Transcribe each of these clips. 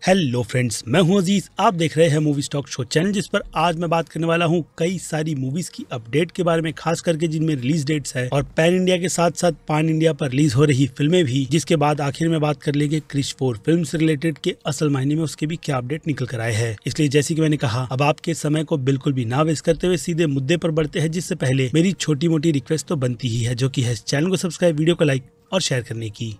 Hello friends, मैं हूं अजीज। आप देख रहे हैं मूवी स्टॉक शो चैनल, जिस पर आज मैं बात करने वाला हूं कई सारी मूवीज की अपडेट के बारे में, खास करके जिनमें रिलीज डेट्स है और पैन इंडिया के साथ साथ पान इंडिया पर रिलीज हो रही फिल्में भी। जिसके बाद आखिर में बात कर लेंगे क्रिश 4 फिल्म से रिलेटेड के असल मायने में उसके भी क्या अपडेट निकल कर आए हैं। इसलिए जैसे कि मैंने कहा, अब आपके समय को बिल्कुल भी ना वेस्ट करते हुए सीधे मुद्दे पर बढ़ते हैं। जिससे पहले मेरी छोटी मोटी रिक्वेस्ट तो बनती ही है, जो की है चैनल को सब्सक्राइब, वीडियो को लाइक और शेयर करने की।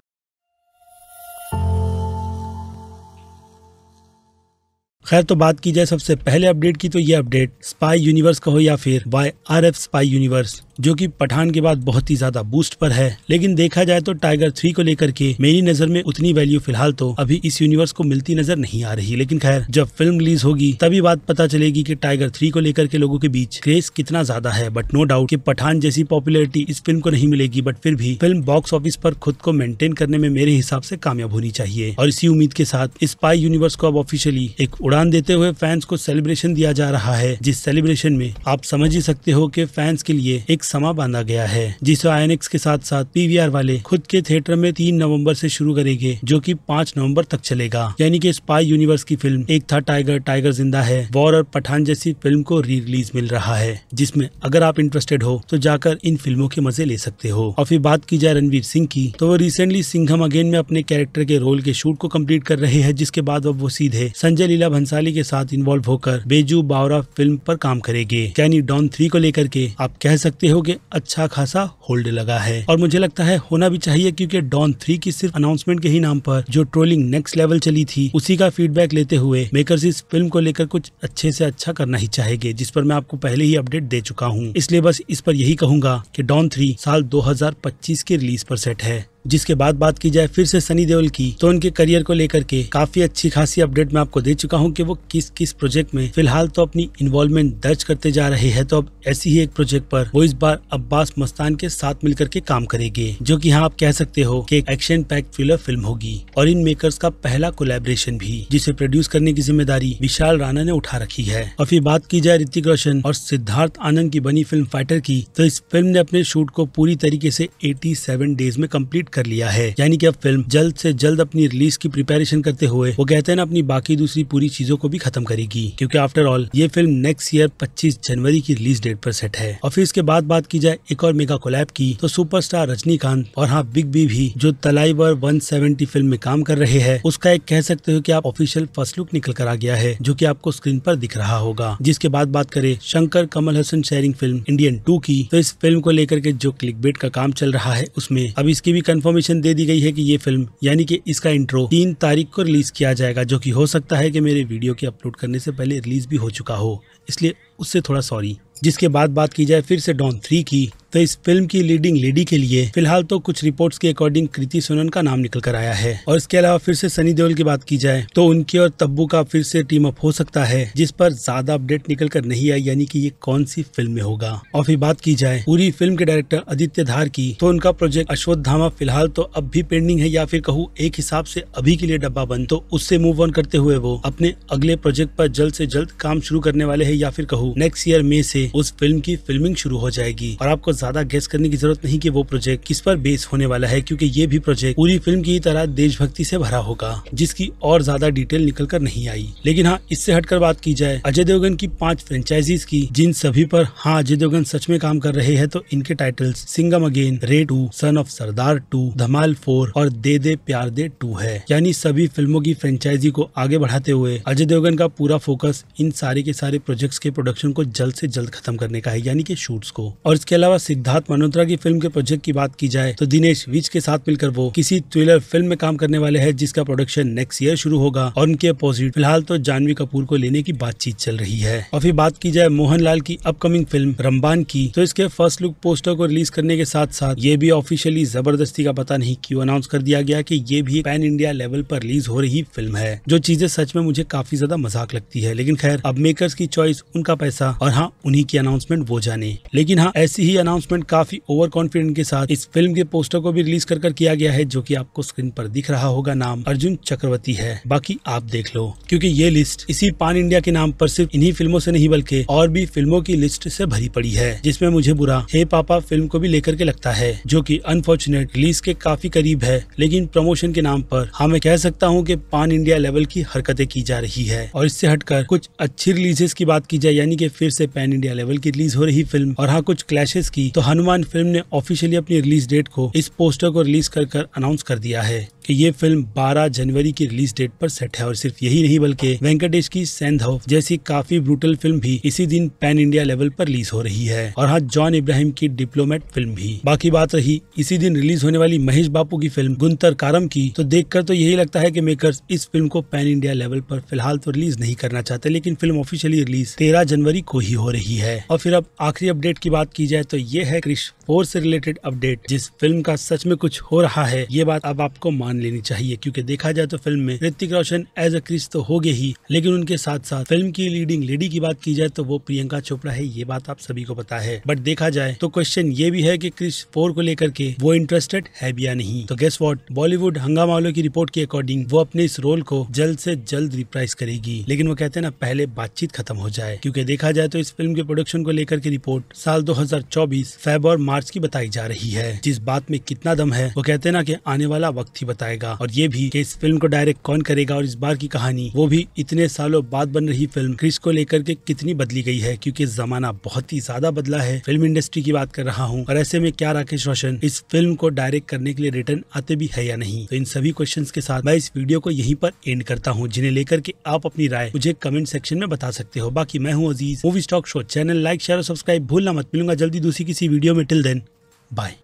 खैर, तो बात की जाए सबसे पहले अपडेट की, तो ये अपडेट स्पाई यूनिवर्स का हो या फिर YRF स्पाई यूनिवर्स, जो कि पठान के बाद बहुत ही ज्यादा बूस्ट पर है। लेकिन देखा जाए तो टाइगर 3 को लेकर के मेरी नजर में उतनी वैल्यू फिलहाल तो अभी इस यूनिवर्स को मिलती नजर नहीं आ रही। लेकिन खैर, जब फिल्म रिलीज होगी तभी बात पता चलेगी कि टाइगर 3 को लेकर के लोगों के बीच क्रेज कितना ज्यादा है। बट नो डाउट कि पठान जैसी पॉपुलैरिटी इस फिल्म को नहीं मिलेगी, बट फिर भी फिल्म बॉक्स ऑफिस पर खुद को मेंटेन करने में मेरे हिसाब से कामयाब होनी चाहिए। और इसी उम्मीद के साथ स्पाई यूनिवर्स को अब ऑफिशियली एक उड़ान देते हुए फैंस को सेलिब्रेशन दिया जा रहा है, जिस सेलिब्रेशन में आप समझ ही सकते हो कि फैंस के लिए एक समा बांधा गया है, जिसे आईएनएक्स के साथ साथ PVR वाले खुद के थिएटर में 3 नवंबर से शुरू करेंगे, जो कि 5 नवंबर तक चलेगा। यानी कि स्पाई यूनिवर्स की फिल्म एक था टाइगर, टाइगर जिंदा है, वॉर और पठान जैसी फिल्म को री रिलीज मिल रहा है, जिसमें अगर आप इंटरेस्टेड हो तो जाकर इन फिल्मों के मजे ले सकते हो। और फिर बात की जाए रणवीर सिंह की, तो वो रिसेंटली सिंघम अगेन में अपने कैरेक्टर के रोल के शूट को कंप्लीट कर रहे हैं, जिसके बाद अब वो सीधे संजय लीला भंसाली के साथ इन्वॉल्व होकर बेजू बावरा फिल्म पर काम करेंगे। यानी डॉन 3 को लेकर के आप कह सकते हो कि अच्छा खासा होल्ड लगा है, और मुझे लगता है होना भी चाहिए, क्योंकि डॉन 3 की सिर्फ अनाउंसमेंट के ही नाम पर जो ट्रोलिंग नेक्स्ट लेवल चली थी, उसी का फीडबैक लेते हुए मेकर्स इस फिल्म को लेकर कुछ अच्छे से अच्छा करना ही चाहेंगे, जिस पर मैं आपको पहले ही अपडेट दे चुका हूँ। इसलिए बस इस पर यही कहूंगा कि डॉन 3 साल 2025 की रिलीज पर सेट है। जिसके बाद बात की जाए फिर से सनी देओल की, तो उनके करियर को लेकर के काफी अच्छी खासी अपडेट मैं आपको दे चुका हूं कि वो किस किस प्रोजेक्ट में फिलहाल तो अपनी इन्वॉल्वमेंट दर्ज करते जा रहे हैं। तो अब ऐसी ही एक प्रोजेक्ट पर वो इस बार अब्बास मस्तान के साथ मिलकर के काम करेंगे, जो कि हाँ आप कह सकते हो कि एक एक्शन पैक थ्रिलर फिल्म होगी, और इन मेकर्स का पहला कोलैबोरेशन भी, जिसे प्रोड्यूस करने की जिम्मेदारी विशाल राणा ने उठा रखी है। और फिर बात की जाए ऋतिक रोशन और सिद्धार्थ आनंद की बनी फिल्म फाइटर की, तो इस फिल्म ने अपने शूट को पूरी तरीके से 87 डेज में कंप्लीट कर लिया है। यानी कि अब फिल्म जल्द से जल्द अपनी रिलीज की प्रिपरेशन करते हुए, वो कहते हैं ना, अपनी बाकी दूसरी पूरी चीजों को भी खत्म करेगी, क्योंकि आफ्टर ऑल ये फिल्म नेक्स्ट ईयर 25 जनवरी की रिलीज डेट पर सेट है। और फिर इसके बाद बात की जाए एक और मेगा कोलैब की, तो सुपरस्टार रजनीकांत और हाँ बिग बी भी, जो तलाईवर 170 फिल्म में काम कर रहे हैं, उसका एक कह सकते हो कि आप ऑफिशियल फर्स्ट लुक निकल कर आ गया है, जो कि आपको स्क्रीन पर दिख रहा होगा। जिसके बाद बात करें Shankar Kamal Haasan sharing film Indian 2 की, तो इस फिल्म को लेकर के जो क्लिकबेट का काम चल रहा है, उसमें अब इसकी भी कंफर्मेशन दे दी गई है कि ये फिल्म यानी कि इसका इंट्रो 3 तारीख को रिलीज किया जाएगा, जो कि हो सकता है कि मेरे वीडियो के अपलोड करने से पहले रिलीज भी हो चुका हो, इसलिए उससे थोड़ा सॉरी। जिसके बाद बात की जाए फिर से डॉन 3 की, तो इस फिल्म की लीडिंग लेडी के लिए फिलहाल तो कुछ रिपोर्ट्स के अकॉर्डिंग कृति सुनन का नाम निकल कर आया है। और इसके अलावा फिर से सनी देओल की बात की जाए, तो उनकी और तब्बू का फिर से टीम अप हो सकता है, जिस पर ज्यादा अपडेट निकल कर नहीं आई, यानी कि ये कौन सी फिल्म में होगा। और फिर बात की जाए पूरी फिल्म के डायरेक्टर आदित्य धार की, तो उनका प्रोजेक्ट अश्वत्थामा फिलहाल तो अब भी पेंडिंग है, या फिर कहूँ एक हिसाब से अभी के लिए डब्बा बंद। तो उससे मूव ऑन करते हुए वो अपने अगले प्रोजेक्ट पर जल्द से जल्द काम शुरू करने वाले है, या फिर कहूँ नेक्स्ट ईयर मई से उस फिल्म की फिल्मिंग शुरू हो जाएगी। और आपको ज्यादा गेस करने की जरूरत नहीं कि वो प्रोजेक्ट किस पर बेस होने वाला है, क्योंकि ये भी प्रोजेक्ट पूरी फिल्म की तरह देशभक्ति से भरा होगा, जिसकी और ज्यादा डिटेल निकल कर नहीं आई। लेकिन हाँ, इससे हटकर बात की जाए अजय देवगन की 5 फ्रेंचाइजीज की, जिन सभी पर हाँ अजय देवगन सच में काम कर रहे हैं, तो इनके titles Singham again, Raid 2, Son of Sardaar 2, Dhamaal 4 और दे दे प्यार दे 2 है। यानी सभी फिल्मों की फ्रेंचाइजी को आगे बढ़ाते हुए अजय देवगन का पूरा फोकस इन सारे के सारे प्रोजेक्ट्स के प्रोडक्शन को जल्द से जल्द खत्म करने का है, यानी कि शूट्स को। और इसके अलावा सिद्धार्थ मल्होत्रा की फिल्म के प्रोजेक्ट की बात की जाए, तो दिनेश विज के साथ मिलकर वो किसी थ्रिलर फिल्म में काम करने वाले हैं, जिसका प्रोडक्शन नेक्स्ट ईयर शुरू होगा। और उनके अपोजिट फिलहाल तो जानवी कपूर को लेने की बातचीत चल रही है। और फिर बात की जाए मोहनलाल की अपकमिंग फिल्म रंबान की, तो इसके फर्स्ट लुक पोस्टर को रिलीज करने के साथ साथ ये भी ऑफिशियली जबरदस्ती का पता नहीं क्यों अनाउंस कर दिया गया कि ये भी पैन इंडिया लेवल पर रिलीज हो रही फिल्म है, जो चीजें सच में मुझे काफी ज्यादा मजाक लगती है। लेकिन खैर, अब मेकर्स की चॉइस, उनका पैसा, और हाँ उन्हीं की अनाउंसमेंट वो जाने। लेकिन हाँ, ऐसी ही अनाउंस अनाउंसमेंट काफी ओवर कॉन्फिडेंट के साथ इस फिल्म के पोस्टर को भी रिलीज कर किया गया है, जो कि आपको स्क्रीन पर दिख रहा होगा। नाम अर्जुन चक्रवर्ती है, बाकी आप देख लो, क्योंकि ये लिस्ट इसी पान इंडिया के नाम पर सिर्फ इन्हीं फिल्मों से नहीं बल्कि और भी फिल्मों की लिस्ट से भरी पड़ी है, जिसमें मुझे बुरा हे पापा फिल्म को भी लेकर के लगता है, जो कि अनफॉर्चुनेट रिलीज के काफी करीब है, लेकिन प्रमोशन के नाम पर हाँ मैं कह सकता हूँ कि पान इंडिया लेवल की हरकतें की जा रही है। और इससे हटकर कुछ अच्छी रिलीजेस की बात की जाए, यानी कि फिर से पैन इंडिया लेवल की रिलीज हो रही फिल्म, और हाँ कुछ क्लैशेस की, तो हनुमान फिल्म ने ऑफिशियली अपनी रिलीज डेट को इस पोस्टर को रिलीज कर अनाउंस कर दिया है कि ये फिल्म 12 जनवरी की रिलीज डेट पर सेट है। और सिर्फ यही नहीं बल्कि वेंकटेश की सेंधव जैसी काफी ब्रूटल फिल्म भी इसी दिन पैन इंडिया लेवल पर रिलीज हो रही है, और हाँ जॉन इब्राहिम की डिप्लोमेट फिल्म भी। बाकी बात रही इसी दिन रिलीज होने वाली महेश बापू की फिल्म गुंतर कारम की, तो देखकर तो यही लगता है कि मेकर्स इस फिल्म को पैन इंडिया लेवल पर फिलहाल तो रिलीज नहीं करना चाहते, लेकिन फिल्म ऑफिशियली रिलीज 13 जनवरी को ही हो रही है। और फिर अब आखिरी अपडेट की बात की जाए तो ये है क्रिश 4 से रिलेटेड अपडेट। जिस फिल्म का सच में कुछ हो रहा है, ये बात अब आपको मान लेनी चाहिए, क्योंकि देखा जाए तो फिल्म में ऋतिक रोशन एज अ क्रिश तो हो गए ही, लेकिन उनके साथ साथ फिल्म की लीडिंग लेडी की बात की जाए तो वो प्रियंका चोपड़ा है। ये बात आप सभी को पता है, बट देखा जाए तो क्वेश्चन ये भी है कि क्रिश 4 को लेकर के वो इंटरेस्टेड है भी या नहीं। तो गेस व्हाट, बॉलीवुड हंगामा वालों की रिपोर्ट के अकॉर्डिंग वो अपने इस रोल को जल्द से जल्द रिप्राइज करेगी, लेकिन वो कहते हैं ना पहले बातचीत खत्म हो जाए, क्योंकि देखा जाए तो इस फिल्म के प्रोडक्शन को लेकर के रिपोर्ट साल 2024 फेब और मार्च की बताई जा रही है। जिस बात में कितना दम है वो कहते हैं ना कि आने वाला वक्त ही बताएगा। और ये भी कि इस फिल्म को डायरेक्ट कौन करेगा, और इस बार की कहानी वो भी इतने सालों बाद बन रही फिल्म क्रिश को लेकर के कितनी बदली गई है, क्योंकि जमाना बहुत ही ज्यादा बदला है। फिल्म इंडस्ट्री की बात कर रहा हूँ, और ऐसे में क्या राकेश रोशन इस फिल्म को डायरेक्ट करने के लिए रिटर्न आते भी है या नहीं। तो इन सभी क्वेश्चंस के साथ मैं इस वीडियो को यहीं पर एंड करता हूँ, जिन्हें लेकर के आप अपनी राय मुझे कमेंट सेक्शन में बता सकते हो। बाकी मैं हूँ Aziz, movie stock show channel like share और सब्सक्राइब भूलना मत। मिलूंगा जल्दी दूसरी किसी वीडियो में। Till then bye.